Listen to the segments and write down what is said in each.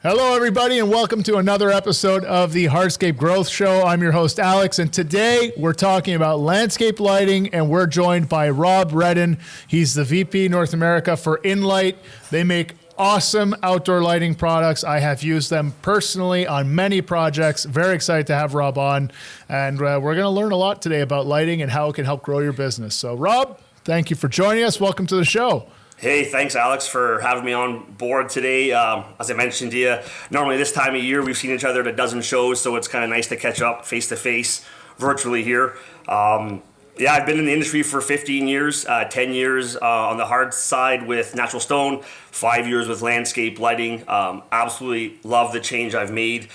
Hello, everybody, and welcome to another episode of the Hardscape Growth Show. I'm your host, Alex, and today we're talking about landscape lighting, and we're joined by Rob Redden. He's the VP North America for In-lite. They make awesome outdoor lighting products. I have used them personally on many projects. Very excited to have Rob on, and we're going to learn a lot today about lighting and how it can help grow your business. So, Rob, thank you for joining us. Welcome to the show. Hey, thanks, Alex, for having me on board today. As I mentioned to you, normally this time of year, we've seen each other at a dozen shows, so it's kind of nice to catch up face-to-face virtually here. I've been in the industry for 15 years, 10 years on the hard side with natural stone, 5 years with landscape lighting. Absolutely love the change I've made.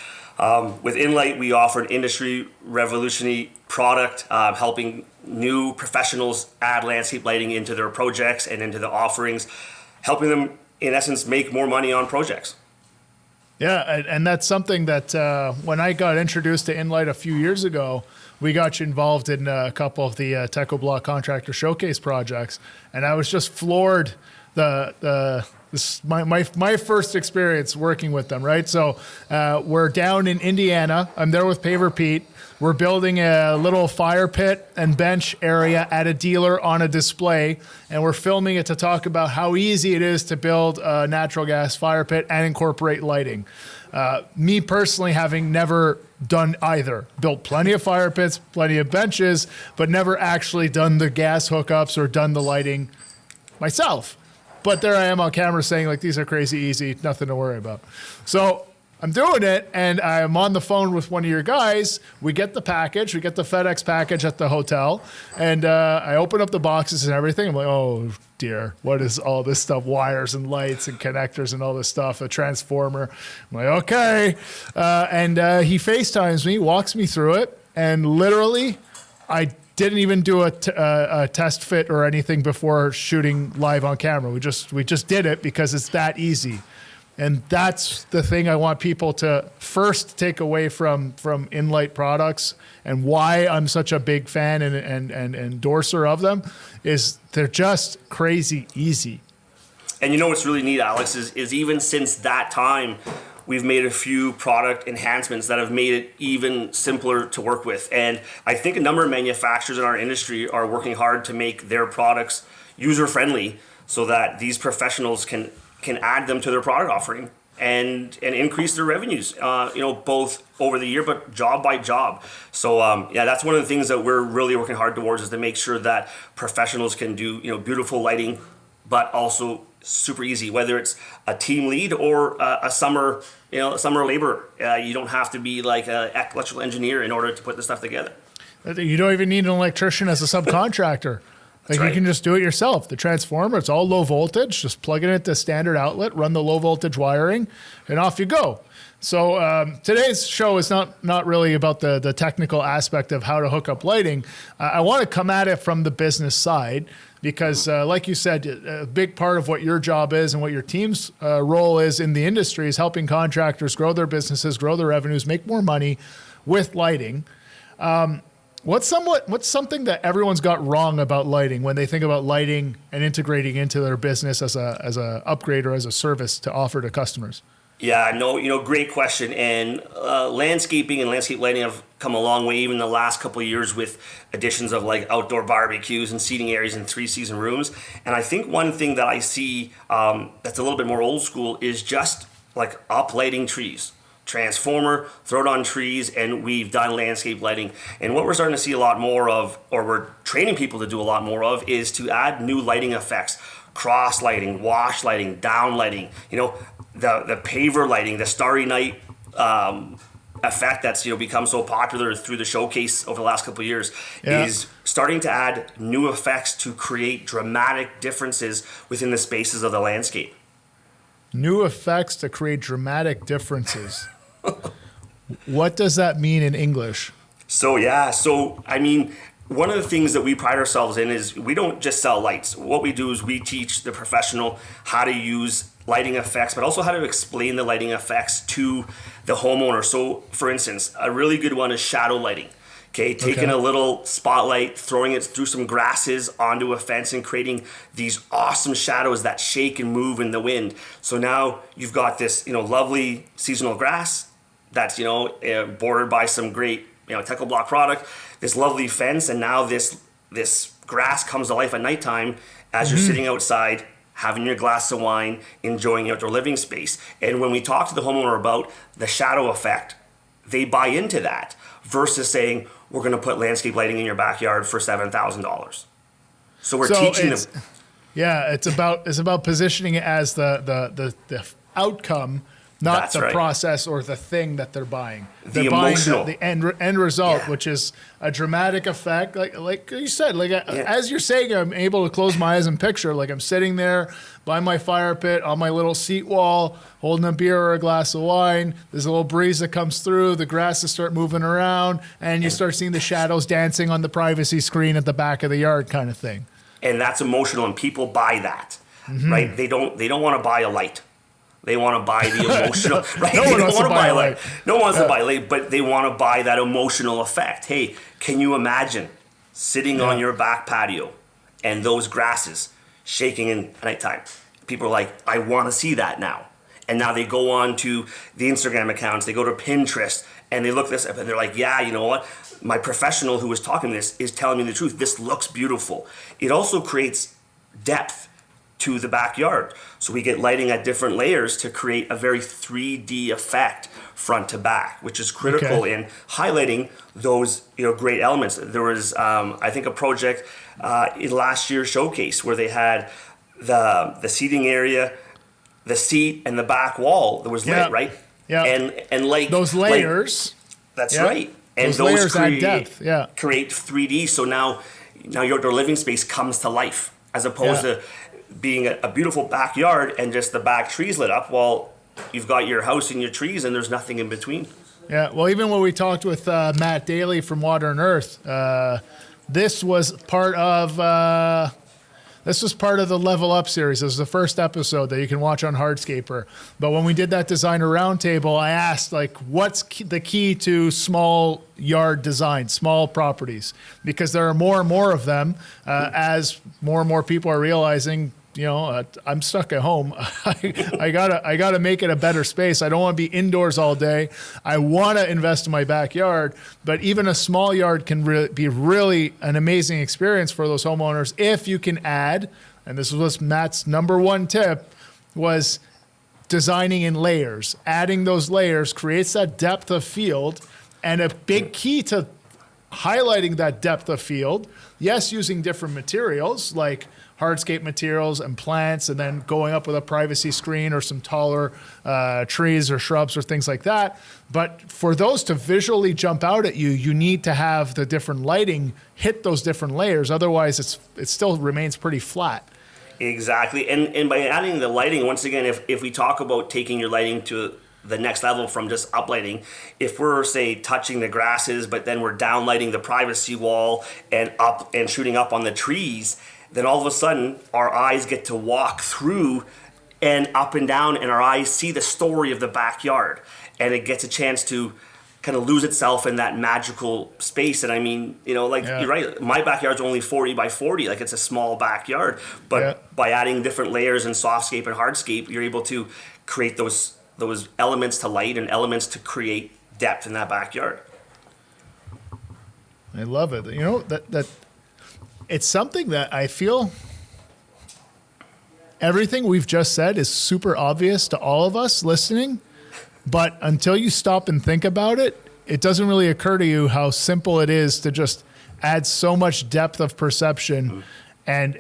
With In-lite, we offer an industry revolutionary product, helping new professionals add landscape lighting into their projects and into the offerings, helping them, in essence, make more money on projects. Yeah, and that's something that when I got introduced to In-lite a few years ago, we got you involved in a couple of the Techo Block Contractor Showcase projects, and I was just floored. My first experience working with them, right? So we're down in Indiana. I'm there with Paver Pete. We're building a little fire pit and bench area at a dealer on a display, and we're filming it to talk about how easy it is to build a natural gas fire pit and incorporate lighting. Me personally, having never done either, built plenty of fire pits, plenty of benches, but never actually done the gas hookups or done the lighting myself. But there I am on camera saying, like, these are crazy easy, nothing to worry about. So I'm doing it, and I'm on the phone with one of your guys. We get the package. We get the FedEx package at the hotel, and I open up the boxes and everything. I'm like, oh, dear, what is all this stuff? Wires and lights and connectors and all this stuff, a transformer. I'm like, okay. And he FaceTimes me, walks me through it, and literally I didn't even do a test fit or anything before shooting live on camera. We just did it because it's that easy. And that's the thing I want people to first take away from In-lite products, and why I'm such a big fan and endorser of them is they're just crazy easy. And you know what's really neat, Alex, is even since that time, we've made a few product enhancements that have made it even simpler to work with. And I think a number of manufacturers in our industry are working hard to make their products user-friendly so that these professionals can add them to their product offering and increase their revenues, both over the year, but job by job. So that's one of the things that we're really working hard towards, is to make sure that professionals can do, beautiful lighting, but also super easy, whether it's a team lead or a summer laborer. You don't have to be like an electrical engineer in order to put this stuff together. You don't even need an electrician as a subcontractor. Like, right. You can just do it yourself. The transformer, it's all low voltage. Just plug it into standard outlet, run the low voltage wiring, and off you go. So today's show is not really about the technical aspect of how to hook up lighting. I want to come at it from the business side because, like you said, a big part of what your job is and what your team's role is in the industry is helping contractors grow their businesses, grow their revenues, make more money with lighting. What's something that everyone's got wrong about lighting when they think about lighting and integrating into their business as a upgrade or as a service to offer to customers? Yeah, no, great question. And landscaping and landscape lighting have come a long way, even the last couple of years, with additions of like outdoor barbecues and seating areas and 3-season rooms. And I think one thing that I see that's a little bit more old school is just like uplighting trees. Transformer, throw it on trees, and we've done landscape lighting. And what we're starting to see a lot more of, or we're training people to do a lot more of, is to add new lighting effects. Cross lighting, wash lighting, down lighting, the paver lighting, the Starry Night effect that's become so popular through the showcase over the last couple of years, is starting to add new effects to create dramatic differences within the spaces of the landscape. New effects to create dramatic differences. What does that mean in English? So I mean, one of the things that we pride ourselves in is we don't just sell lights. What we do is we teach the professional how to use lighting effects, but also how to explain the lighting effects to the homeowner. So, for instance, a really good one is shadow lighting. Okay, taking a little spotlight, throwing it through some grasses onto a fence and creating these awesome shadows that shake and move in the wind. So now you've got this, lovely seasonal grass that's, bordered by some great, Techo block product, this lovely fence, and now this grass comes to life at nighttime as you're sitting outside having your glass of wine, enjoying your outdoor living space. And when we talk to the homeowner about the shadow effect, they buy into that versus saying, we're going to put landscape lighting in your backyard for $7,000. So we're teaching them. Yeah, it's about positioning it as the outcome, not the process or the thing that they're buying. They're buying the end result, which is a dramatic effect. Like you said, as you're saying, I'm able to close my eyes and picture, like I'm sitting there by my fire pit on my little seat wall, holding a beer or a glass of wine. There's a little breeze that comes through, the grasses start moving around, and you start seeing the shadows dancing on the privacy screen at the back of the yard kind of thing. And that's emotional, and people buy that, right? They don't want to buy a light. They want to buy the emotional, right? No one wants to buy a light. No one wants to buy a light, but they want to buy that emotional effect. Hey, can you imagine sitting on your back patio and those grasses shaking in nighttime? People are like, I want to see that now. And now they go on to the Instagram accounts, they go to Pinterest, and they look this up, and they're like, yeah, you know what? My professional who was talking this is telling me the truth. This looks beautiful. It also creates depth to the backyard. So we get lighting at different layers to create a very 3D effect front to back, which is critical in highlighting those great elements. There was, I think, a project in last year's showcase where they had the seating area, the seat, and the back wall that was lit, right? Yeah. And like those layers. That's right. And those layers add depth. Yeah. Create 3D. So now your outdoor living space comes to life as opposed to being a beautiful backyard and just the back trees lit up. Well, you've got your house and your trees and there's nothing in between. Yeah. Well, even when we talked with Matt Daly from Water and Earth, this was part of the Level Up series. This was the first episode that you can watch on Hardscaper. But when we did that designer roundtable, I asked, what's the key to small yard design, small properties? Because there are more and more of them as more and more people are realizing, I'm stuck at home. I gotta make it a better space. I don't want to be indoors all day. I want to invest in my backyard, but even a small yard can be really an amazing experience for those homeowners if you can add, and this was Matt's number one tip, was designing in layers. Adding those layers creates that depth of field, and a big key to highlighting that depth of field, yes, using different materials like hardscape materials and plants, and then going up with a privacy screen or some taller trees or shrubs or things like that. But for those to visually jump out at you, you need to have the different lighting hit those different layers. Otherwise, it still remains pretty flat. Exactly. And by adding the lighting, once again, if we talk about taking your lighting to the next level from just uplighting, if we're, say, touching the grasses, but then we're downlighting the privacy wall and up and shooting up on the trees, then all of a sudden our eyes get to walk through and up and down, and our eyes see the story of the backyard, and it gets a chance to kind of lose itself in that magical space. And I mean, you're right, my backyard's only 40 by 40, it's a small backyard, but by adding different layers in softscape and hardscape, you're able to create those elements to light and elements to create depth in that backyard. I love it. That it's something that I feel everything we've just said is super obvious to all of us listening, but until you stop and think about it, it doesn't really occur to you how simple it is to just add so much depth of perception. And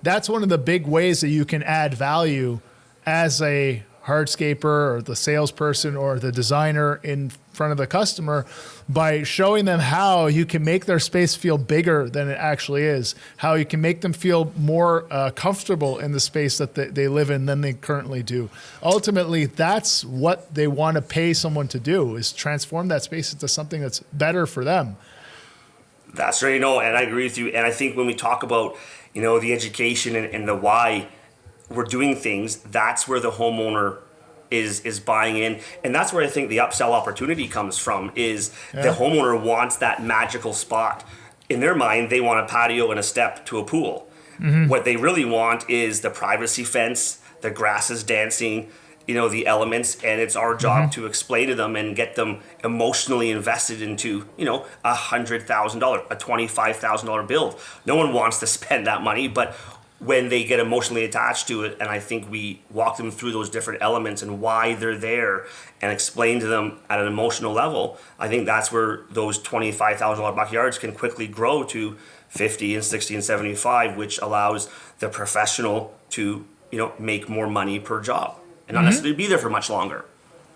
that's one of the big ways that you can add value as a hardscaper or the salesperson or the designer in front of the customer, by showing them how you can make their space feel bigger than it actually is, how you can make them feel more comfortable in the space that they live in than they currently do. Ultimately, that's what they want to pay someone to do, is transform that space into something that's better for them. That's right, and I agree with you. And I think when we talk about, the education and the why we're doing things, that's where the homeowner is buying in, and that's where I think the upsell opportunity comes from. Is the homeowner wants that magical spot in their mind? They want a patio and a step to a pool. What they really want is the privacy fence, the grass is dancing, the elements, and it's our job to explain to them and get them emotionally invested into, $100,000, a $25,000 build. No one wants to spend that money, but when they get emotionally attached to it, and I think we walk them through those different elements and why they're there and explain to them at an emotional level, I think that's where those $25,000 backyards can quickly grow to 50 and 60 and 75, which allows the professional to, make more money per job and not necessarily be there for much longer.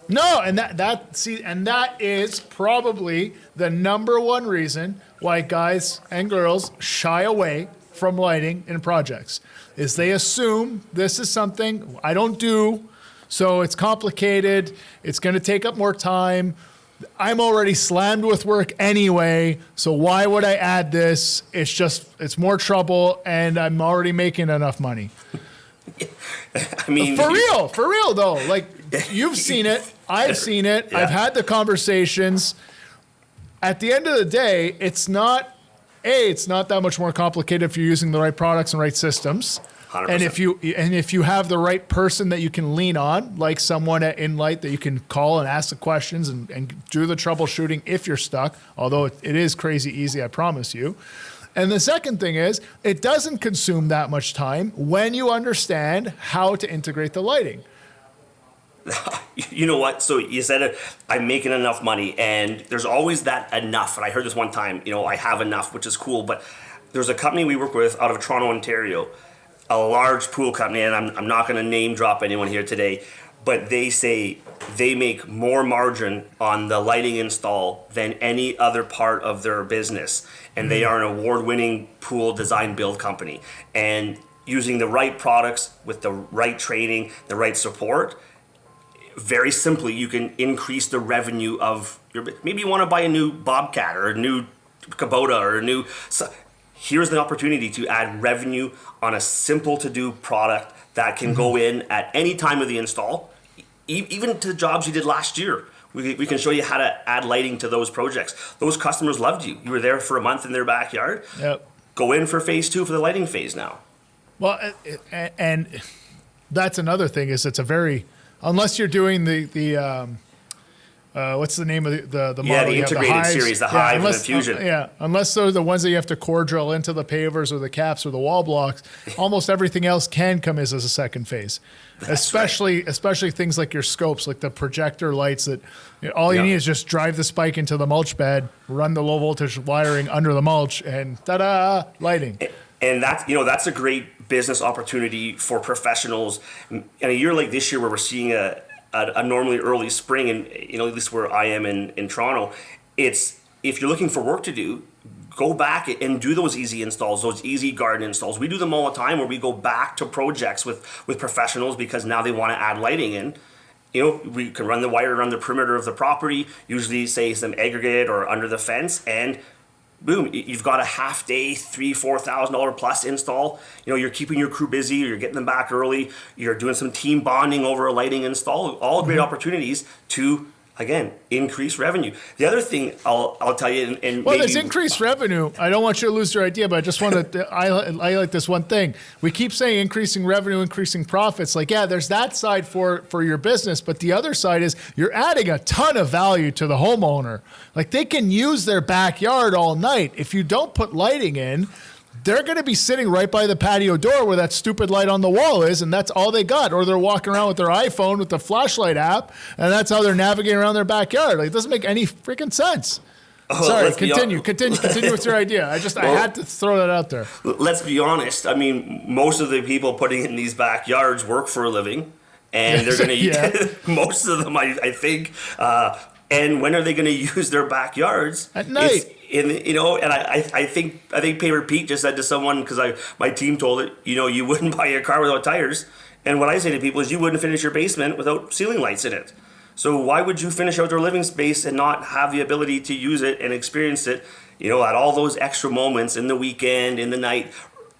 No, and that is probably the number one reason why guys and girls shy away from lighting in projects, is they assume this is something I don't do, so it's complicated, it's going to take up more time, I'm already slammed with work anyway, so why would I add this? It's more trouble, and I'm already making enough money. I mean, for real though, like, you've seen it, I've seen it, I've had the conversations. At the end of the day, it's not that much more complicated if you're using the right products and right systems. 100%. And if you have the right person that you can lean on, like someone at In-lite that you can call and ask the questions and do the troubleshooting if you're stuck, although it is crazy easy, I promise you. And the second thing is, it doesn't consume that much time when you understand how to integrate the lighting. You know what? So you said I'm making enough money, and there's always that enough. And I heard this one time, I have enough, which is cool. But there's a company we work with out of Toronto, Ontario, a large pool company, and I'm not going to name drop anyone here today, but they say they make more margin on the lighting install than any other part of their business. And they are an award-winning pool design build company. And using the right products with the right training, the right support, very simply, you can increase the revenue of your. Maybe you want to buy a new Bobcat or a new Kubota or a new. So here's the opportunity to add revenue on a simple to-do product that can go in at any time of the install, even to the jobs you did last year. We can show you how to add lighting to those projects. Those customers loved you. You were there for a month in their backyard. Yep. Go in for phase 2 for the lighting phase now. Well, and that's another thing, is it's a very. Unless you're doing the what's the name of the model? Yeah, the integrated series, the Hive and the Fusion. Unless they're the ones that you have to core drill into the pavers or the caps or the wall blocks, almost everything else can come as a second phase. Especially things like your scopes, like the projector lights that all you need is just drive the spike into the mulch bed, run the low voltage wiring under the mulch, and ta-da, lighting. And that's a great business opportunity for professionals. In a year like this year, where we're seeing a normally early spring, and at least where I am in Toronto, it's, if you're looking for work to do, go back and do those easy installs, those easy garden installs. We do them all the time, where we go back to projects with professionals because now they want to add lighting in. We can run the wire around the perimeter of the property, usually say some aggregate or under the fence, and boom, you've got a half day, $3,000-$4,000 plus install. You're keeping your crew busy, you're getting them back early, you're doing some team bonding over a lighting install. All great opportunities to, again, increase revenue. The other thing I'll tell you, and well, there's increased revenue. I don't want you to lose your idea, but I just want to I like this one thing. We keep saying increasing revenue, increasing profits. Like, yeah, there's that side for your business, but the other side is you're adding a ton of value to the homeowner. Like, they can use their backyard all night. If you don't put lighting in, they're going to be sitting right by the patio door where that stupid light on the wall is, and that's all they got. Or they're walking around with their iPhone with the flashlight app, and that's how they're navigating around their backyard. Like, it doesn't make any freaking sense. Sorry, continue with your idea. I had to throw that out there. Let's be honest. I mean, most of the people putting in these backyards work for a living, and they're going to most of them, I think. And when are they going to use their backyards? At night. And I think Paver Pete just said to someone, because my team told it, you wouldn't buy a car without tires. And what I say to people is, you wouldn't finish your basement without ceiling lights in it. So why would you finish outdoor living space and not have the ability to use it and experience it, at all those extra moments in the weekend, in the night,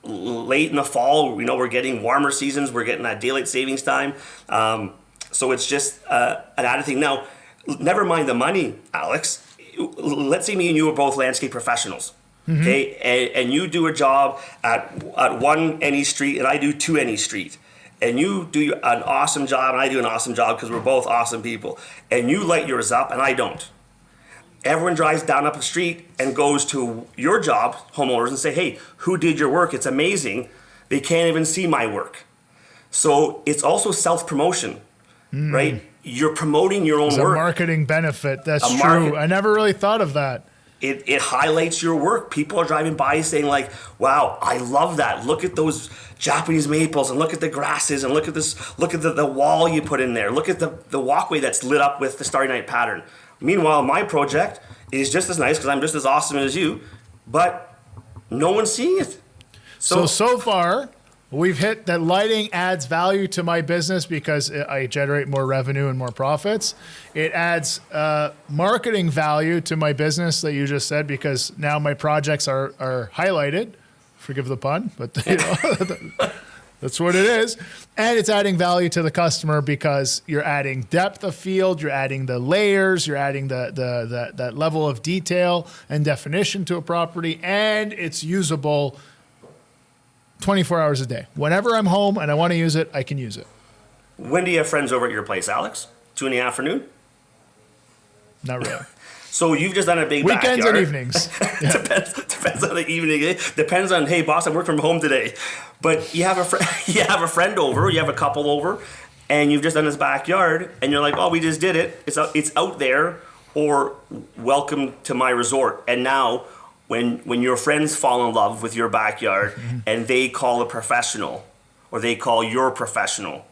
late in the fall? We're getting warmer seasons. We're getting that daylight savings time. So it's just an added thing. Now, never mind the money, Alex. Let's say me and you are both landscape professionals. Okay, and you do a job at one any street, and I do two any street, and you do an awesome job, and I do an awesome job because we're both awesome people, and you light yours up, and I don't. Everyone drives down up the street and goes to your job, homeowners, and say, "Hey, who did your work? It's amazing." They can't even see my work. So it's also self-promotion, right? You're promoting your own It's work. a marketing benefit. That's true. I never really thought of that. It highlights your work. People are driving by saying like, wow, I love that. Look at those Japanese maples, and look at the grasses, and look at this, look at the wall you put in there. Look at the walkway that's lit up with the Starry Night pattern. Meanwhile, my project is just as nice because I'm just as awesome as you, but no one's seeing it. So far, we've hit that lighting adds value to my business because I generate more revenue and more profits. It adds marketing value to my business that you just said, because now my projects are highlighted. Forgive the pun, but you know, that's what it is. And it's adding value to the customer because you're adding depth of field, you're adding the layers, you're adding that level of detail and definition to a property, and it's usable 24 hours a day. Whenever I'm home and I want to use it, I can use it. When do you have friends over at your place, Alex? 2 in the afternoon? Not really. So you've just done a big Weekends backyard. and evenings. Yeah. Depends on the evening. Depends on, hey boss, I work from home today. But you have a friend over, you have a couple over, and you've just done this backyard, and you're like, oh, we just did it. It's out there, or welcome to my resort. And now, when your friends fall in love with your backyard and they call a professional, or they call your professional,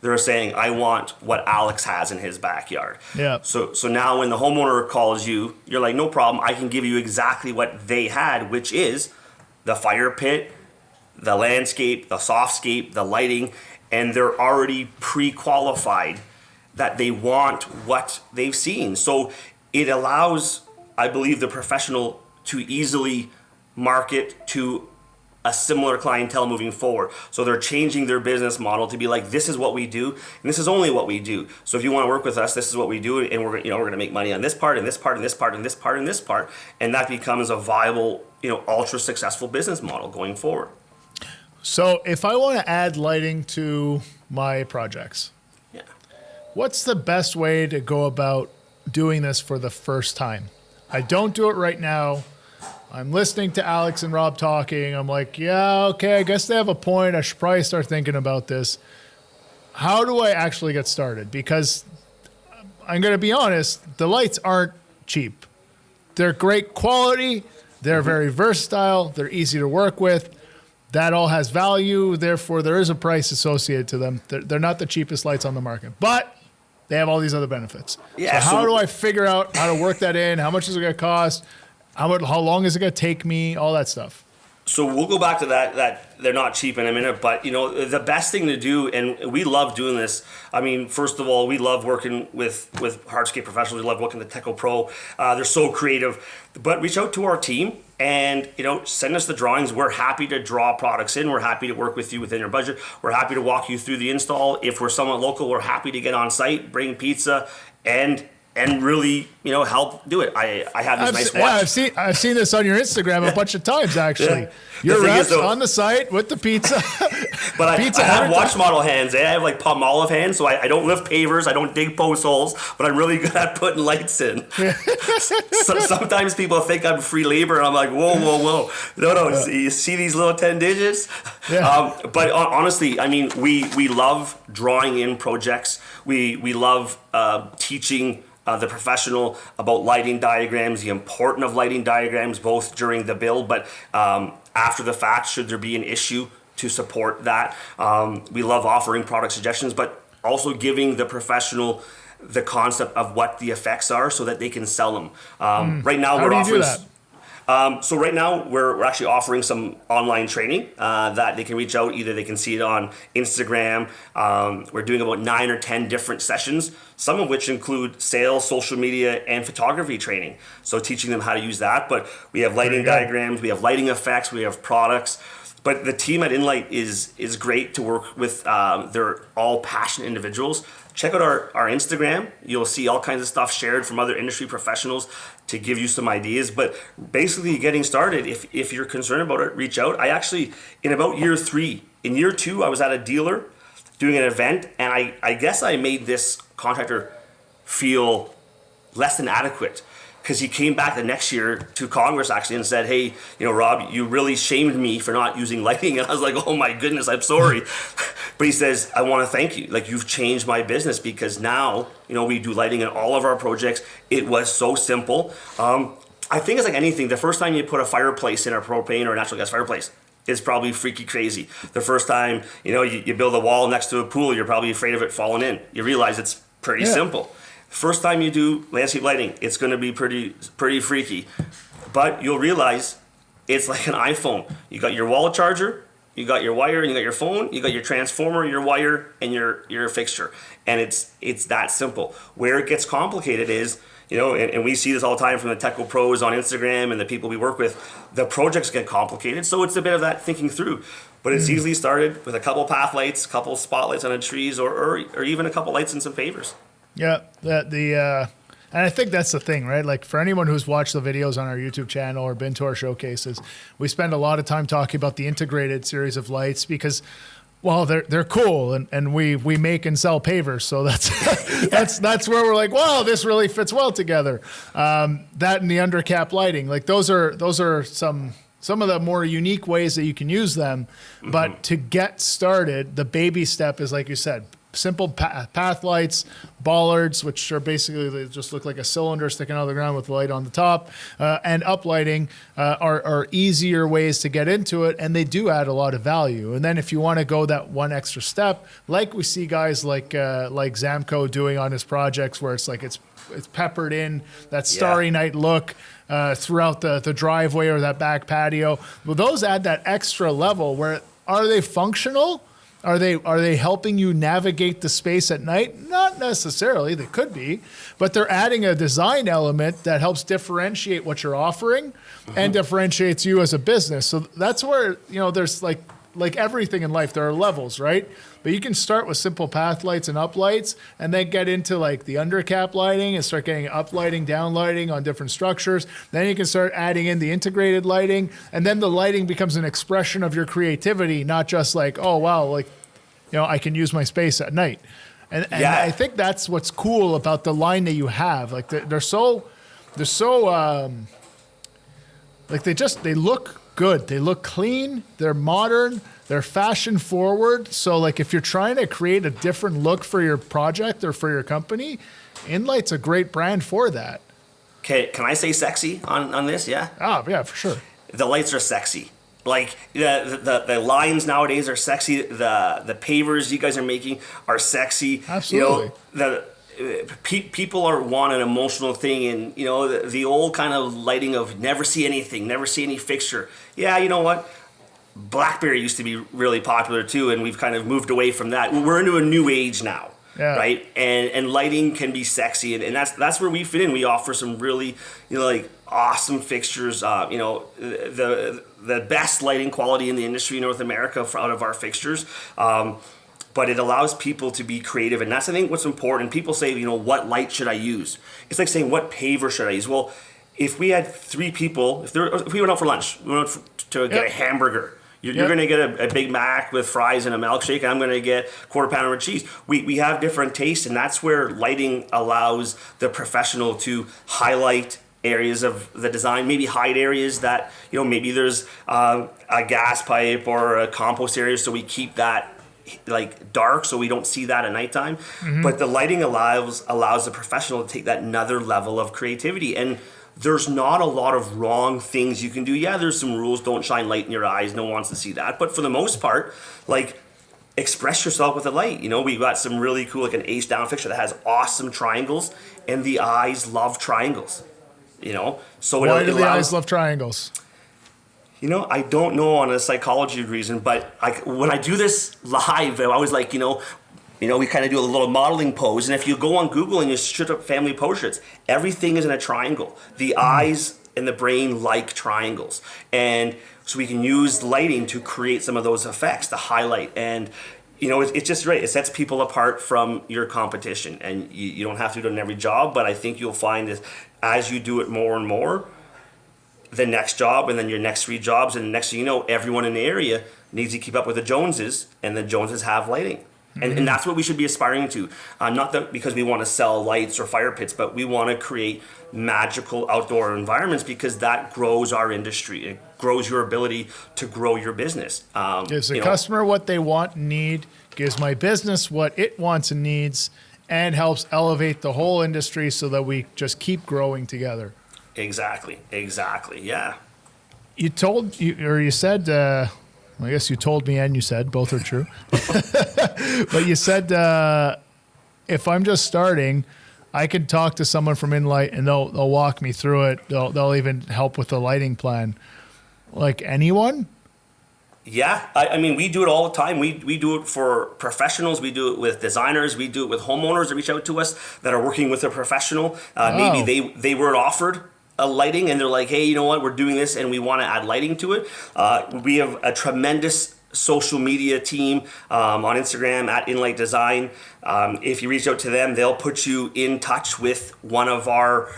they're saying, I want what Alex has in his backyard. Yeah. So now when the homeowner calls you, you're like, no problem, I can give you exactly what they had, which is the fire pit, the landscape, the softscape, the lighting, and they're already pre-qualified that they want what they've seen. So it allows, I believe, the professional to easily market to a similar clientele moving forward. So they're changing their business model to be like, this is what we do, and this is only what we do. So if you want to work with us, this is what we do, and we're going to make money on this part, and this part, and this part, and this part, and this part, and that becomes a viable, ultra successful business model going forward. So if I want to add lighting to my projects, Yeah. what's the best way to go about doing this for the first time? I don't do it right now. I'm listening to Alex and Rob talking. I'm like, yeah, okay, I guess they have a point. I should probably start thinking about this. How do I actually get started? Because I'm going to be honest, the lights aren't cheap. They're great quality. They're very versatile. They're easy to work with. That all has value. Therefore, there is a price associated to them. They're not the cheapest lights on the market, but they have all these other benefits. Yeah, so how do I figure out how to work that in? How much is it going to cost? How long is it going to take me? All that stuff. So we'll go back to that they're not cheap in a minute, but the best thing to do, and we love doing this. I mean, first of all, we love working with hardscape professionals. We love working with Techo Pro. They're so creative. But reach out to our team and send us the drawings. We're happy to draw products in. We're happy to work with you within your budget. We're happy to walk you through the install. If we're somewhat local, we're happy to get on site, bring pizza, and really, help do it. I have this nice watch. Yeah, I've seen this on your Instagram a bunch of times, actually. Yeah. Your reps on the site with the pizza. But pizza I have watch model hands. I have like Palmolive hands, so I don't lift pavers, I don't dig post holes, but I'm really good at putting lights in. So sometimes people think I'm free labor, and I'm like, whoa. No. Yeah. You see these little 10 digits? Yeah. But honestly, I mean, we love drawing in projects. We love teaching the professional about lighting diagrams, the importance of lighting diagrams, both during the build, but after the fact, should there be an issue to support that. We love offering product suggestions, but also giving the professional the concept of what the effects are so that they can sell them. Right now, we're offering. So right now, we're actually offering some online training that they can reach out. Either they can see it on Instagram. We're doing about 9 or 10 different sessions, some of which include sales, social media, and photography training. So teaching them how to use that. But we have lighting diagrams, we have lighting effects, we have products. But the team at In-lite is great to work with. They're all passionate individuals. Check out our Instagram. You'll see all kinds of stuff shared from other industry professionals to give you some ideas. But basically getting started, if you're concerned about it, reach out. I actually, in about year 3, in year 2, I was at a dealer doing an event, and I guess I made this contractor feel less than adequate, because he came back the next year to Congress actually and said, hey, Rob, you really shamed me for not using lighting. And I was like, oh my goodness, I'm sorry. But he says, I want to thank you. Like, you've changed my business, because now, we do lighting in all of our projects. It was so simple. I think it's like anything. The first time you put a fireplace in a propane or a natural gas fireplace, it's probably freaky crazy. The first time, you build a wall next to a pool, you're probably afraid of it falling in. You realize it's pretty simple. First time you do landscape lighting, it's going to be pretty freaky, but you'll realize it's like an iPhone. You got your wall charger, you got your wire, and you got your phone, you got your transformer, your wire, and your fixture, and it's that simple. Where it gets complicated is, and we see this all the time from the technical pros on Instagram and the people we work with, the projects get complicated, so it's a bit of that thinking through. But it's easily started with a couple path lights, a couple spotlights on the trees, or even a couple lights and some pavers. Yeah, and I think that's the thing, right? Like, for anyone who's watched the videos on our YouTube channel or been to our showcases, we spend a lot of time talking about the integrated series of lights because, well, they're cool, and we make and sell pavers, so that's where we're like, wow, this really fits well together. That and the undercap lighting, like those are some of the more unique ways that you can use them. Mm-hmm. But to get started, the baby step is, like you said, simple path lights, bollards, which are basically, they just look like a cylinder sticking out of the ground with the light on the top, and uplighting are easier ways to get into it, and they do add a lot of value. And then if you want to go that one extra step, like we see guys like Zamco doing on his projects, where it's peppered in that Starry Night look throughout the driveway or that back patio. Well, those add that extra level. Where are they functional? Are they helping you navigate the space at night? Not necessarily. They could be, but they're adding a design element that helps differentiate what you're offering and differentiates you as a business. So that's where, there's like everything in life, there are levels, right? But you can start with simple path lights and uplights, and then get into like the undercap lighting and start getting uplighting, downlighting on different structures. Then you can start adding in the integrated lighting, and then the lighting becomes an expression of your creativity, not just like, oh wow, like, I can use my space at night. And I think that's what's cool about the line that you have. Like they're so like they look good. They look clean. They're modern. They're fashion forward. So like if you're trying to create a different look for your project or for your company, In-lite's a great brand for that. Okay, can I say sexy on this? Yeah. Oh yeah, for sure. The lights are sexy. Like the lines nowadays are sexy. The pavers you guys are making are sexy. Absolutely. People want an emotional thing, and the old kind of lighting of never see anything, never see any fixture. Yeah, you know what? BlackBerry used to be really popular too, and we've kind of moved away from that. We're into a new age now, right? And lighting can be sexy, and that's where we fit in. We offer some really like awesome fixtures. The best lighting quality in the industry in North America out of our fixtures. But it allows people to be creative, and that's, I think, what's important. People say, what light should I use? It's like saying, what paver should I use? Well, if we had 3 people, if we went out for lunch, we went out to get a hamburger. You're going to get a Big Mac with fries and a milkshake. I'm going to get quarter pounder with cheese. We have different tastes, and that's where lighting allows the professional to highlight areas of the design, maybe hide areas that, maybe there's a gas pipe or a compost area, so we keep that like dark so we don't see that at nighttime. Mm-hmm. But the lighting allows the professional to take that another level of creativity, and there's not a lot of wrong things you can do. Yeah, there's some rules. Don't shine light in your eyes. No one wants to see that. But for the most part, like, express yourself with a light. We've got some really cool, like an ace down fixture that has awesome triangles, and the eyes love triangles. So why do the eyes love triangles? I don't know on a psychology reason, but when I do this live, I always like, we kind of do a little modeling pose. And if you go on Google and you shoot up family portraits, everything is in a triangle. The eyes and the brain like triangles. And so we can use lighting to create some of those effects, to highlight. And, it's just right. It sets people apart from your competition. And you don't have to do it in every job, but I think you'll find is as you do it more and more, the next job and then your next 3 jobs, and the next thing you know, everyone in the area needs to keep up with the Joneses, and the Joneses have lighting. And that's what we should be aspiring to. Not that because we want to sell lights or fire pits, but we want to create magical outdoor environments because that grows our industry. It grows your ability to grow your business. Gives the customer what they want and need, gives my business what it wants and needs, and helps elevate the whole industry so that we just keep growing together. Exactly. Yeah. You said, I guess you told me and you said, both are true. But you said if I'm just starting, I could talk to someone from In-lite and they'll walk me through it. They'll even help with the lighting plan. Like anyone? Yeah, I mean, we do it all the time. We do it for professionals. We do it with designers. We do it with homeowners that reach out to us that are working with a professional. Maybe they were offered a lighting and they're like, hey, you know what, we're doing this and we want to add lighting to it. We have a tremendous social media team on Instagram at In-lite Design. If you reach out to them, they'll put you in touch with one of our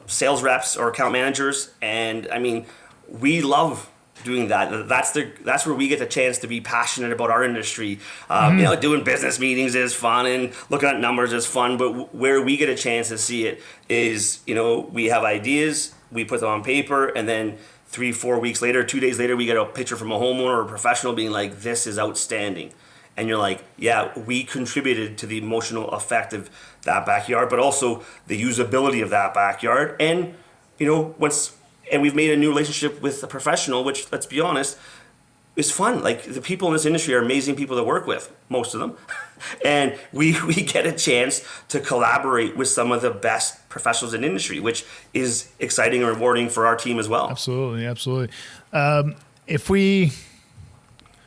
sales reps or account managers. And I mean, we love doing that. That's where we get the chance to be passionate about our industry. Doing business meetings is fun and looking at numbers is fun, but where we get a chance to see it is, we have ideas, we put them on paper, and then 3-4 weeks later, 2 days later, we get a picture from a homeowner or a professional being like, this is outstanding. And you're like, yeah, we contributed to the emotional effect of that backyard, but also the usability of that backyard. And, and we've made a new relationship with a professional, which, let's be honest, is fun. Like, the people in this industry are amazing people to work with, most of them. And we get a chance to collaborate with some of the best professionals in the industry, which is exciting and rewarding for our team as well. Absolutely.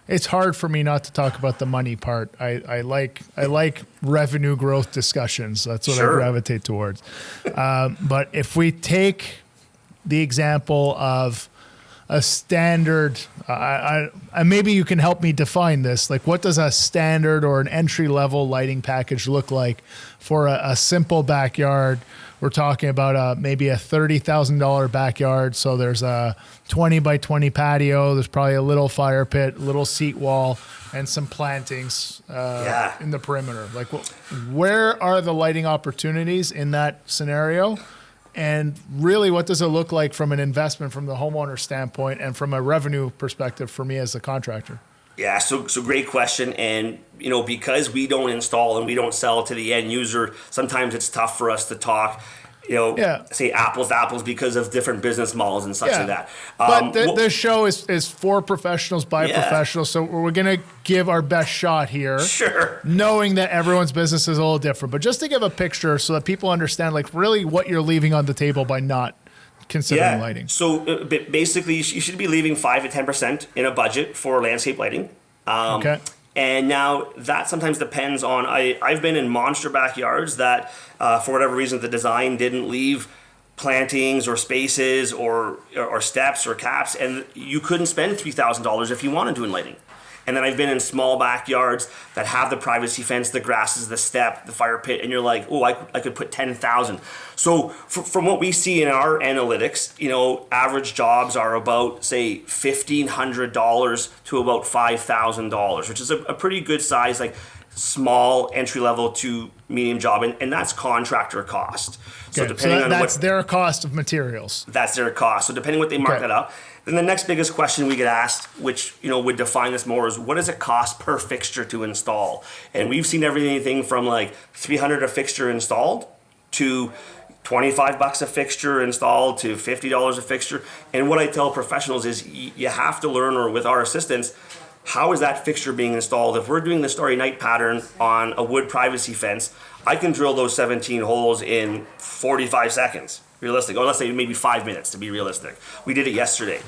It's hard for me not to talk about the money part. I like revenue growth discussions. That's what I gravitate towards. But if we take the example of a standard, maybe you can help me define this. Like, what does a standard or an entry-level lighting package look like for a simple backyard? We're talking about maybe a $30,000 backyard. So there's a 20 by 20 patio. There's probably a little fire pit, little seat wall, and some plantings in the perimeter. Like, where are the lighting opportunities in that scenario? And really, what does it look like from an investment from the homeowner standpoint and from a revenue perspective for me as a contractor? Yeah, so great question. And, because we don't install and we don't sell to the end user, sometimes it's tough for us to talk, say apples to apples because of different business models and such like that. But this show is for professionals by professionals. So we're going to give our best shot here. Sure. Knowing that everyone's business is a little different. But just to give a picture so that people understand, like, really what you're leaving on the table by not considering lighting. So basically, you should be leaving 5 to 10% in a budget for landscape lighting. Okay. And now that sometimes depends on, I've been in monster backyards that for whatever reason the design didn't leave plantings or spaces or steps or caps, and you couldn't spend $3,000 if you wanted to in lighting. And then I've been in small backyards that have the privacy fence, the grasses, the step, the fire pit, and you're like, oh, I could put 10,000. So from what we see in our analytics, average jobs are about, say, $1,500 to about $5,000, which is a pretty good size, like small entry level to medium job, and that's contractor cost. Okay. So depending on that's their cost of materials. That's their cost. So depending what they mark that up. Then the next biggest question we get asked, which would define this more, is what does it cost per fixture to install? And we've seen everything from like $300 a fixture installed to $25 a fixture installed to $50 a fixture. And what I tell professionals is you have to learn, or with our assistants, how is that fixture being installed? If we're doing the Starry Night pattern on a wood privacy fence, I can drill those 17 holes in 45 seconds. Realistic, or let's say maybe 5 minutes to be realistic. We did it yesterday.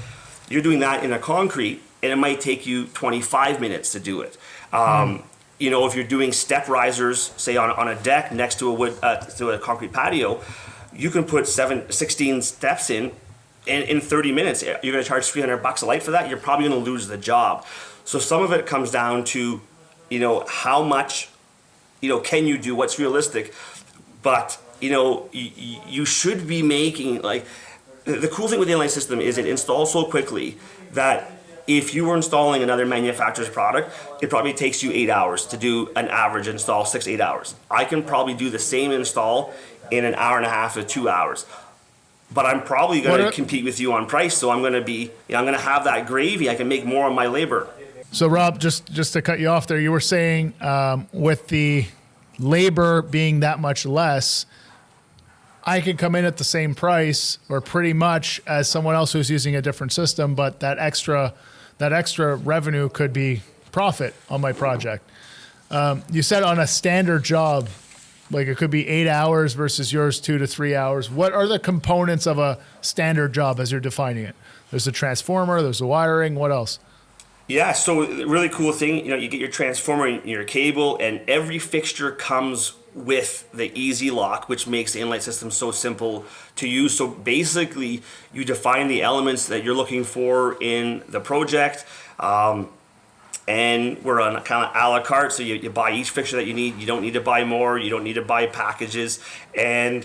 You're doing that in a concrete, and it might take you 25 minutes to do it. if you're doing step risers, say on a deck next to a concrete patio, you can put 16 steps in 30 minutes. You're going to charge $300 a light for that. You're probably going to lose the job. So some of it comes down to, how much, can you do, what's realistic. But, you should be making, like, the cool thing with the In-lite system is it installs so quickly that if you were installing another manufacturer's product, it probably takes you 8 hours to do an average install, 6-8 hours. I can probably do the same install in an hour and a half to 2 hours. But I'm probably going to compete with you on price, so I'm going to be, I'm going to have that gravy. I can make more on my labor. So Rob, just to cut you off there, you were saying with the labor being that much less, I can come in at the same price or pretty much as someone else who's using a different system, but that extra revenue could be profit on my project. You said on a standard job, like it could be 8 hours versus yours 2 to 3 hours. What are the components of a standard job as you're defining it? There's a transformer, there's a wiring, what else? Yeah, so the really cool thing, you get your transformer and your cable, and every fixture comes with the easy lock, which makes the In-lite system so simple to use. So basically, you define the elements that you're looking for in the project, and we're on a kind of a la carte. So you buy each fixture that you need. You don't need to buy more. You don't need to buy packages, and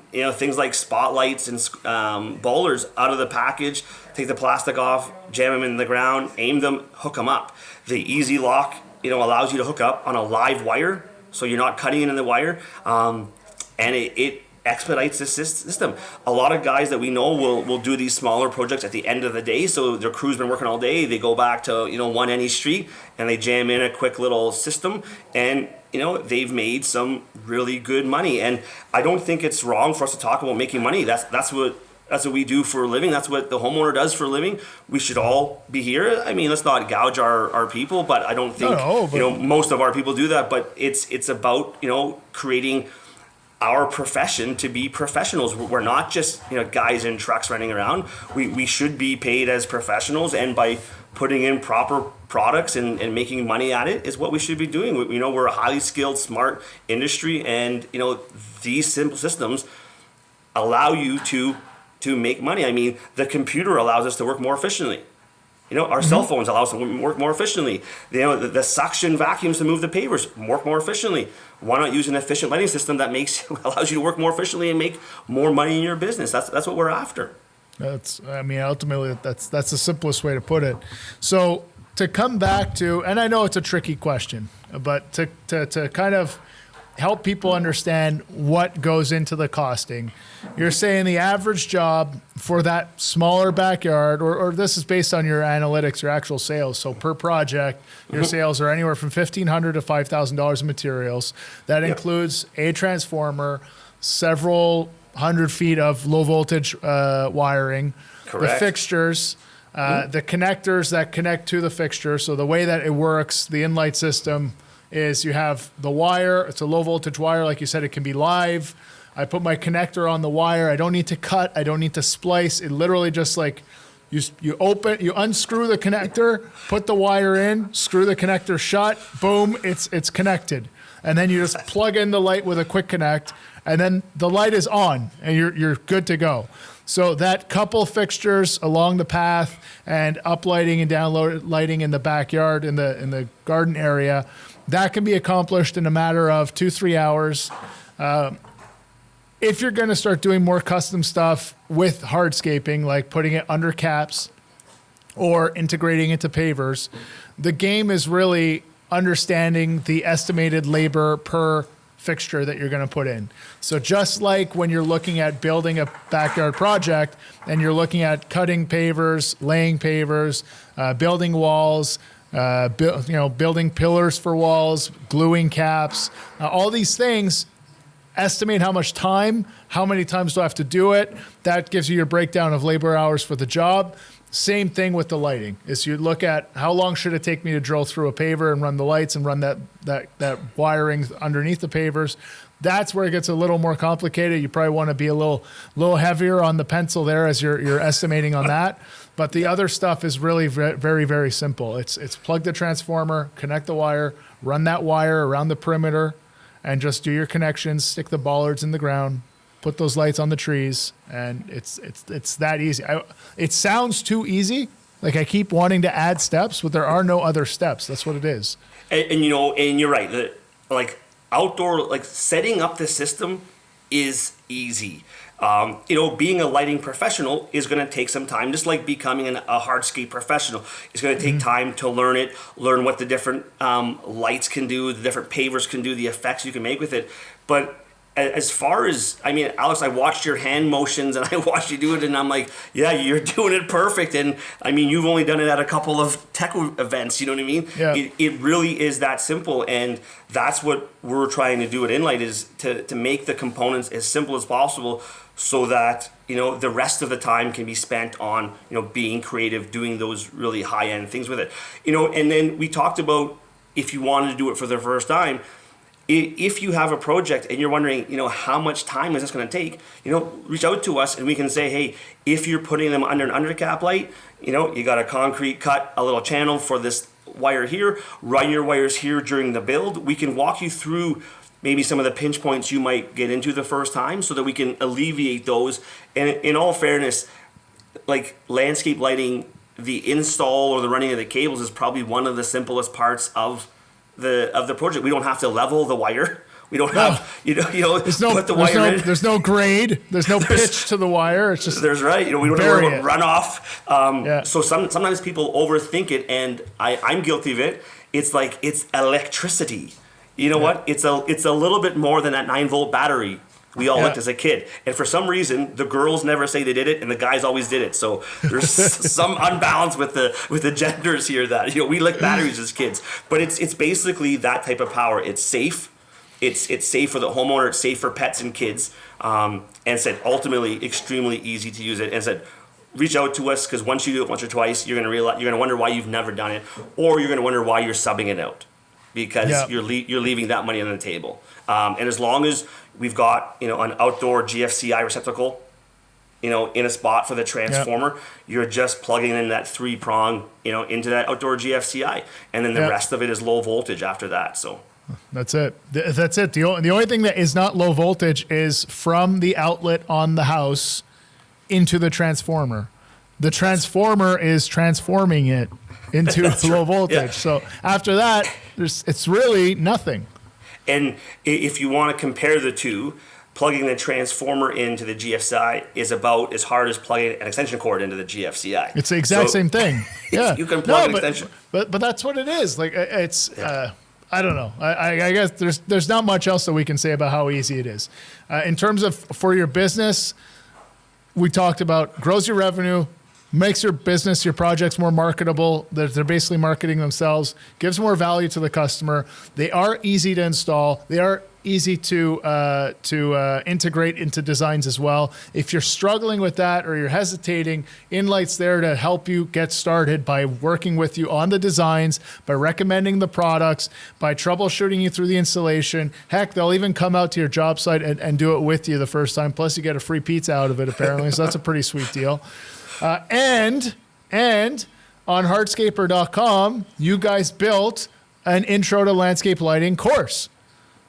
things like spotlights and bowlers out of the package. Take the plastic off, jam them in the ground, aim them, hook them up. The easy lock, allows you to hook up on a live wire, so you're not cutting into the wire, and it expedites the system. A lot of guys that we know will do these smaller projects at the end of the day, so their crew's been working all day, they go back to one any street, and they jam in a quick little system, and they've made some really good money. And I don't think it's wrong for us to talk about making money. That's what we do for a living. That's what the homeowner does for a living. We should all be here. I mean, let's not gouge our people, but I don't think most of our people do that. But it's about creating our profession to be professionals. We're not just guys in trucks running around. We should be paid as professionals, and by putting in proper products and making money at it is what we should be doing. We're a highly skilled, smart industry, and these simple systems allow you to make money. I mean, the computer allows us to work more efficiently. Our cell phones allow us to work more efficiently. The suction vacuums to move the pavers work more efficiently. Why not use an efficient lighting system that allows you to work more efficiently and make more money in your business? That's what we're after. Ultimately, that's the simplest way to put it. So to come back to, and I know it's a tricky question, but to kind of help people understand what goes into the costing. You're saying the average job for that smaller backyard, or this is based on your analytics, your actual sales. So per project, your sales are anywhere from $1,500 to $5,000 in materials. That includes a transformer, several hundred feet of low voltage wiring, Correct. The fixtures, the connectors that connect to the fixture. So the way that it works, the In-lite system is you have the wire. It's a low voltage wire. Like you said, it can be live. I put my connector on the wire. I don't need to cut. I don't need to splice. It literally just like you unscrew the connector, put the wire in, screw the connector shut, boom, it's connected. And then you just plug in the light with a quick connect, and then the light is on and you're good to go. So that couple fixtures along the path and uplighting and downlighting in the backyard, in the garden area, that can be accomplished in a matter of 2-3 hours. If you're going to start doing more custom stuff with hardscaping, like putting it under caps or integrating into pavers, the game is really understanding the estimated labor per fixture that you're going to put in. So just like when you're looking at building a backyard project and you're looking at cutting pavers, laying pavers, building walls, building pillars for walls, gluing caps, all these things, estimate how much time, how many times do I have to do it. That gives you your breakdown of labor hours for the job. Same thing with the lighting. Is you look at how long should it take me to drill through a paver and run the lights and run that wiring underneath the pavers. That's where it gets a little more complicated. You probably want to be a little heavier on the pencil there as you're estimating on that. But the other stuff is really very, very simple. It's plug the transformer, connect the wire, run that wire around the perimeter, and just do your connections, stick the bollards in the ground, put those lights on the trees, and it's that easy. It sounds too easy. Like I keep wanting to add steps, but there are no other steps. That's what it is. And you're right. Like outdoor, like setting up the system is easy. Being a lighting professional is going to take some time, just like becoming a hardscape professional. It's going to take time to learn it, learn what the different lights can do, the different pavers can do, the effects you can make with it. But as far as, Alex, I watched your hand motions and I watched you do it, and I'm like, yeah, you're doing it perfect. And you've only done it at a couple of tech events, you know what I mean? Yeah. It really is that simple. And that's what we're trying to do at In-lite, is to make the components as simple as possible, so that, the rest of the time can be spent on, being creative, doing those really high end things with it. And then we talked about, if you wanted to do it for the first time, if you have a project and you're wondering, how much time is this going to take, reach out to us and we can say, hey, if you're putting them under an undercap light, you got a concrete cut, a little channel for this wire here, run your wires here during the build. We can walk you through maybe some of the pinch points you might get into the first time, so that we can alleviate those. And in all fairness, like landscape lighting, the install or the running of the cables is probably one of the simplest parts of the project. We don't have to level the wire. We don't have, put the wire in. There's no grade. There's no pitch to the wire. It's just we don't have to worry about runoff. So sometimes people overthink it, and I'm guilty of it. It's like it's electricity. You know what? It's a little bit more than that 9-volt battery we all licked as a kid. And for some reason, the girls never say they did it, and the guys always did it. So there's some unbalance with the genders here, that we lick batteries as kids. But it's basically that type of power. It's safe. It's safe for the homeowner. It's safe for pets and kids. And said ultimately extremely easy to use it. And said, reach out to us, because once you do it once or twice, you're gonna wonder why you've never done it, or you're gonna wonder why you're subbing it out, because you're leaving that money on the table. And as long as we've got an outdoor GFCI receptacle, in a spot for the transformer, you're just plugging in that 3-prong, into that outdoor GFCI, and then the rest of it is low voltage after that. So that's it. That's it. The only thing that is not low voltage is from the outlet on the house into the transformer. The transformer is transforming it into low voltage. Yeah. So after that, it's really nothing. And if you want to compare the two, plugging the transformer into the GFCI is about as hard as plugging an extension cord into the GFCI. It's the exact same thing. Yeah, you can plug an extension. But that's what it is. Like it's. I don't know. I guess there's not much else that we can say about how easy it is. In terms of for your business, we talked about grows your revenue, makes your business, your projects more marketable. They're basically marketing themselves, gives more value to the customer. They are easy to install. They are easy to integrate into designs as well. If you're struggling with that or you're hesitating, In-lite's there to help you get started by working with you on the designs, by recommending the products, by troubleshooting you through the installation. Heck, they'll even come out to your job site and do it with you the first time. Plus, you get a free pizza out of it, apparently. So that's a pretty sweet deal. And on hardscaper.com, you guys built an intro to landscape lighting course.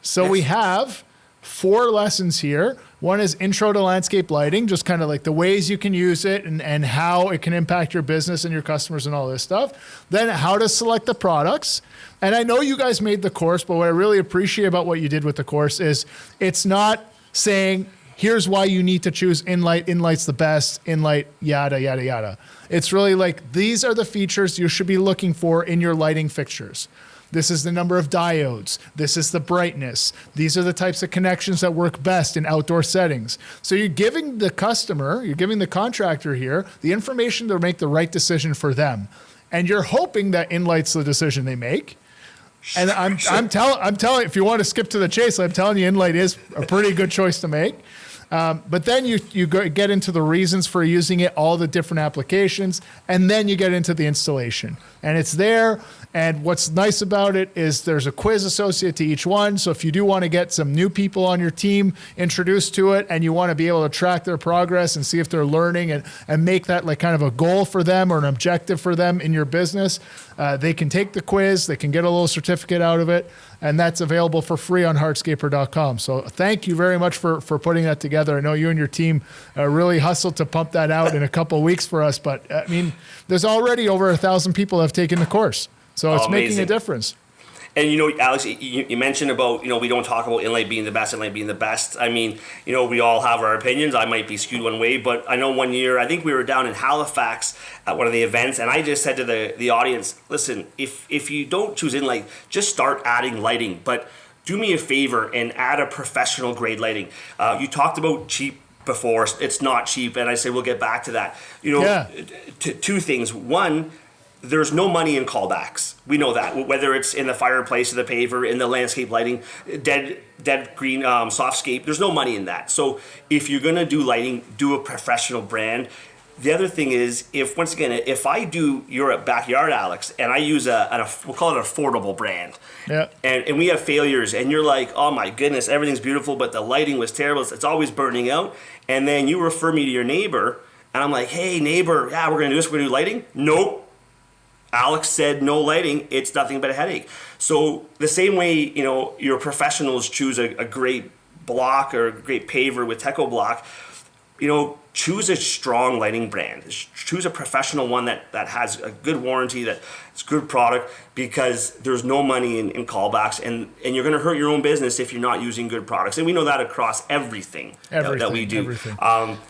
So we have 4 lessons here. One is intro to landscape lighting, just kind of like the ways you can use it and how it can impact your business and your customers and all this stuff. Then how to select the products. And I know you guys made the course, but what I really appreciate about what you did with the course is it's not saying, here's why you need to choose In-lite. In-lite's the best. In-lite, yada, yada, yada. It's really like, these are the features you should be looking for in your lighting fixtures. This is the number of diodes. This is the brightness. These are the types of connections that work best in outdoor settings. So you're giving the customer, you're giving the contractor here the information to make the right decision for them. And you're hoping that In-lite's the decision they make. And I'm telling, if you want to skip to the chase, I'm telling you In-lite is a pretty good choice to make. But then you get into the reasons for using it, all the different applications, and then you get into the installation. And it's there. And what's nice about it is there's a quiz associated to each one. So if you do want to get some new people on your team introduced to it and you want to be able to track their progress and see if they're learning and make that like kind of a goal for them or an objective for them in your business, they can take the quiz, they can get a little certificate out of it, and that's available for free on hardscaper.com. So thank you very much for putting that together. I know you and your team really hustled to pump that out in a couple of weeks for us, but I mean, there's already over 1,000 people that have taken the course. So it's making a difference. And, you know, Alex, you mentioned about, you know, we don't talk about In-lite being the best, In-lite being the best. I mean, you know, we all have our opinions. I might be skewed one way, but I know one year, I think we were down in Halifax at one of the events, and I just said to the audience, listen, if you don't choose In-lite, just start adding lighting. But do me a favor and add a professional grade lighting. You talked about cheap before. It's not cheap, and I say we'll get back to that. You know, two things. One, there's no money in callbacks. We know that, whether it's in the fireplace or the paver, in the landscape lighting, dead green softscape, there's no money in that. So if you're gonna do lighting, do a professional brand. The other thing is, if I do your backyard, Alex, and I use we'll call it an affordable brand, and we have failures, and you're like, oh my goodness, everything's beautiful, but the lighting was terrible, it's always burning out, and then you refer me to your neighbor, and I'm like, hey neighbor, yeah, we're gonna do this, we're gonna do lighting. Nope. Alex said no lighting, it's nothing but a headache. So the same way, you know, your professionals choose a great block or a great paver with Teco block, you know, choose a strong lighting brand. Choose a professional one that has a good warranty, that it's good product, because there's no money in callbacks, and you're going to hurt your own business if you're not using good products. And we know that across everything that we do.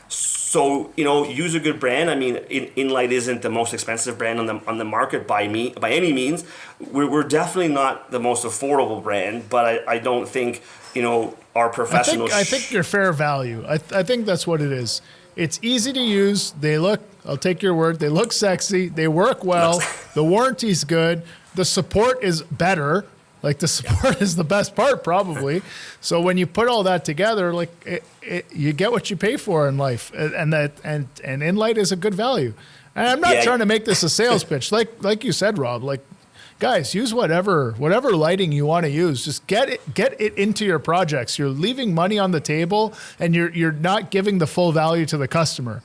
So, you know, use a good brand. I mean, In-lite isn't the most expensive brand on the market by any means. We're definitely not the most affordable brand, but I don't think, you know, our professionals. I think you're fair value. I think that's what it is. It's easy to use. They look, I'll take your word, they look sexy. They work well. The warranty's good. The support is better. Like the support is the best part probably. So when you put all that together, like you get what you pay for in life, and In-lite is a good value. And I'm not trying to make this a sales pitch. Like you said, Rob, like guys, use whatever lighting you want to use. Just get it into your projects. You're leaving money on the table, and you're not giving the full value to the customer.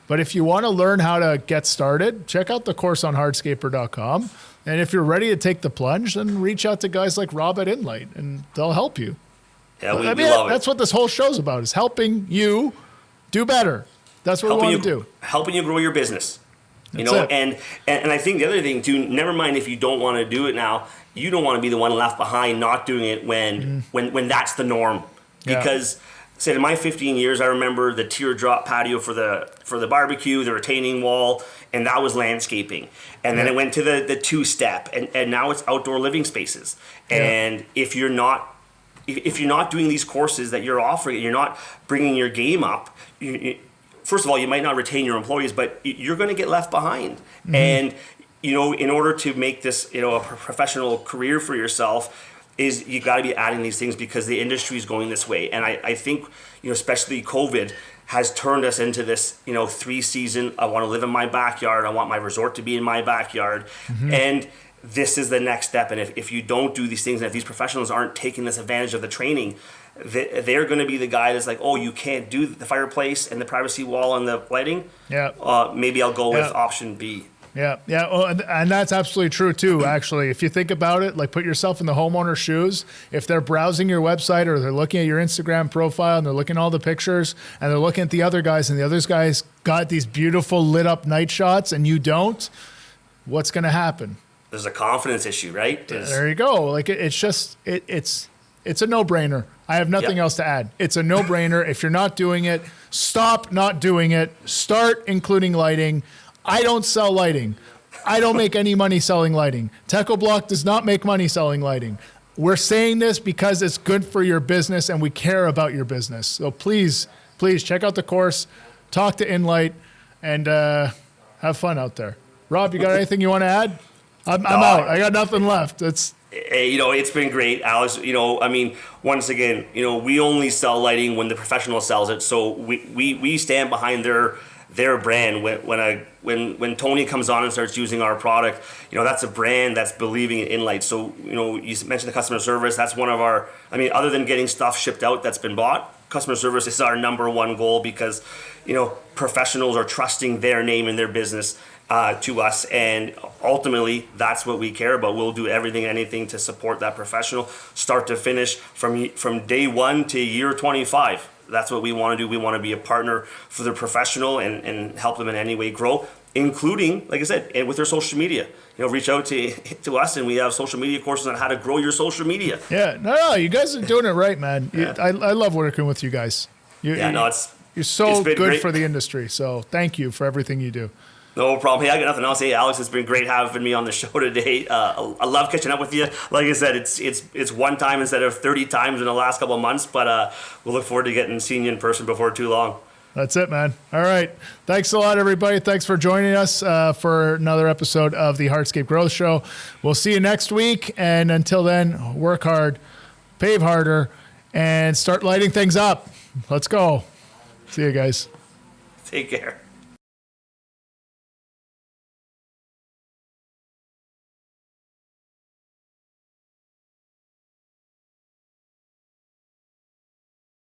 But if you want to learn how to get started, check out the course on hardscaper.com. And if you're ready to take the plunge, then reach out to guys like Rob at In-lite, and they'll help you. Yeah, we love it. That's what this whole show's about, is helping you do better. That's what we want to do. Helping you grow your business. You know, and I think the other thing too, never mind if you don't want to do it now, you don't want to be the one left behind not doing it when that's the norm. Because say in my 15 years, I remember the teardrop patio for the barbecue, the retaining wall, and that was landscaping. And then it went to the two-step, and now it's outdoor living spaces. And if you're not doing these courses that you're offering, you're not bringing your game up, first of all, you might not retain your employees, but you're going to get left behind. And, you know, in order to make this, you know, a professional career for yourself, is you got to be adding these things, because the industry is going this way. And I think, you know, especially COVID has turned us into this, you know, 3-season, I want to live in my backyard, I want my resort to be in my backyard. And this is the next step. And if you don't do these things, and if these professionals aren't taking this advantage of the training, they're going to be the guy that's like, oh, you can't do the fireplace and the privacy wall and the lighting. Maybe I'll go with option B. Oh, and that's absolutely true too, actually. If you think about it, like put yourself in the homeowner's shoes. If they're browsing your website, or they're looking at your Instagram profile, and they're looking at all the pictures, and they're looking at the other guys, and the other guys got these beautiful lit up night shots and you don't, what's going to happen? There's a confidence issue, right? There you go. Like it's just, it's a no-brainer. I have nothing else to add. It's a no-brainer. If you're not doing it, stop not doing it. Start including lighting. I don't sell lighting. I don't make any money selling lighting. Teco Block does not make money selling lighting. We're saying this because it's good for your business, and we care about your business. So please check out the course, talk to In-lite, and have fun out there. Rob, you got anything you want to add? I'm out. I got nothing left. It's been great, Alex. I mean, once again, we only sell lighting when the professional sells it. So we stand behind their brand. When Tony comes on and starts using our product, that's a brand that's believing in In-lite. So, you mentioned the customer service. That's one of our, other than getting stuff shipped out that's been bought, customer service is our number one goal because, professionals are trusting their name and their business to us, and ultimately that's what we care about. We'll do everything, anything to support that professional, start to finish, from day one to year 25. That's what we want to do. We want to be a partner for the professional and help them in any way grow, including, like I said, and with their social media. Reach out to us, and we have social media courses on how to grow your social media. Yeah, no, you guys are doing it right, man. Yeah. I love working with you guys. You're so good great for the industry. So thank you for everything you do. No problem. Hey, I got nothing else. Hey, Alex, it's been great having me on the show today. I love catching up with you. Like I said, it's one time instead of 30 times in the last couple of months, but we'll look forward to seeing you in person before too long. That's it, man. All right. Thanks a lot, everybody. Thanks for joining us for another episode of the Hardscape Growth Show. We'll see you next week. And until then, work hard, pave harder, and start lighting things up. Let's go. See you guys. Take care.